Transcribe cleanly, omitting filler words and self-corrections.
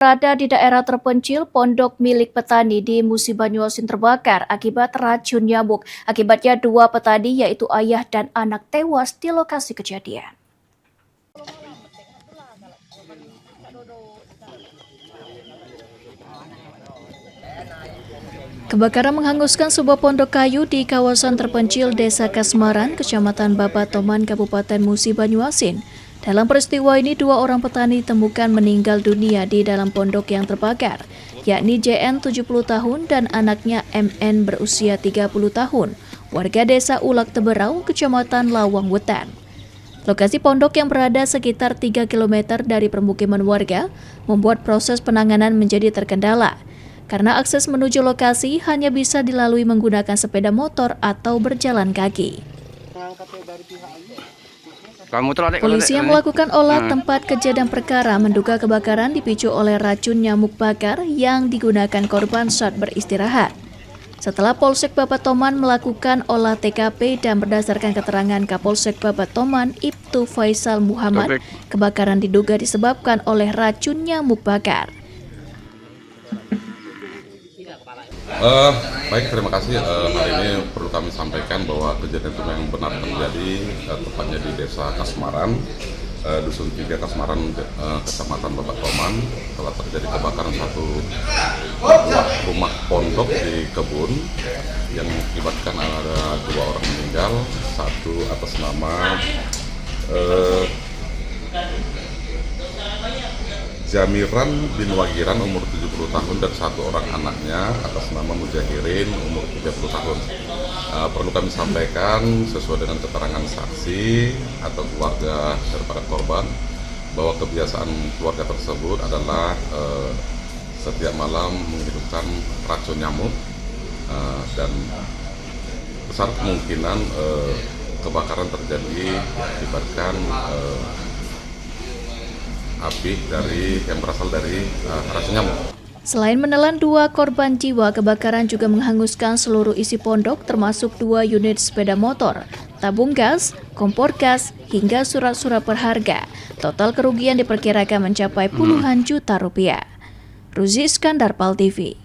Berada di daerah terpencil, pondok milik petani di Musi Banyuasin terbakar akibat racun nyamuk. Akibatnya 2 petani yaitu ayah dan anak tewas di lokasi kejadian. Kebakaran menghanguskan sebuah pondok kayu di kawasan terpencil Desa Kasmaran, Kecamatan Babatoman, Kabupaten Musi Banyuasin. Dalam peristiwa ini, 2 orang petani ditemukan meninggal dunia di dalam pondok yang terbakar, yakni JN 70 tahun dan anaknya MN berusia 30 tahun, warga Desa Ulak Teberau, Kecamatan Lawang Wetan. Lokasi pondok yang berada sekitar 3 km dari permukiman warga membuat proses penanganan menjadi terkendala, karena akses menuju lokasi hanya bisa dilalui menggunakan sepeda motor atau berjalan kaki. Polisi yang melakukan olah tempat kejadian perkara menduga kebakaran dipicu oleh racun nyamuk bakar yang digunakan korban saat beristirahat. Setelah Polsek Babatoman melakukan olah TKP dan berdasarkan keterangan Kapolsek Babatoman Ibtu Faisal Muhammad, kebakaran diduga disebabkan oleh racun nyamuk bakar. Baik, terima kasih. Hari ini perlu kami sampaikan bahwa kejadian itu memang benar terjadi, tepatnya di Desa Kasmaran, Dusun 3 Kasmaran, Kecamatan Babatoman. Telah terjadi kebakaran satu rumah pondok di kebun yang mengakibatkan ada 2 orang meninggal, satu atas nama Jamiran bin Wagiran umur 70 tahun dan 1 orang anaknya atas nama Mujahirin umur 30 tahun. Perlu kami sampaikan sesuai dengan keterangan saksi atau keluarga daripada korban bahwa kebiasaan keluarga tersebut adalah setiap malam menghidupkan racun nyamuk dan besar kemungkinan kebakaran terjadi akibatkan api yang berasal dari racun nyamuk. Selain menelan 2 korban jiwa, kebakaran juga menghanguskan seluruh isi pondok termasuk 2 unit sepeda motor, tabung gas, kompor gas, hingga surat-surat berharga. Total kerugian diperkirakan mencapai puluhan juta rupiah. Ruzi Iskandar, PAL TV.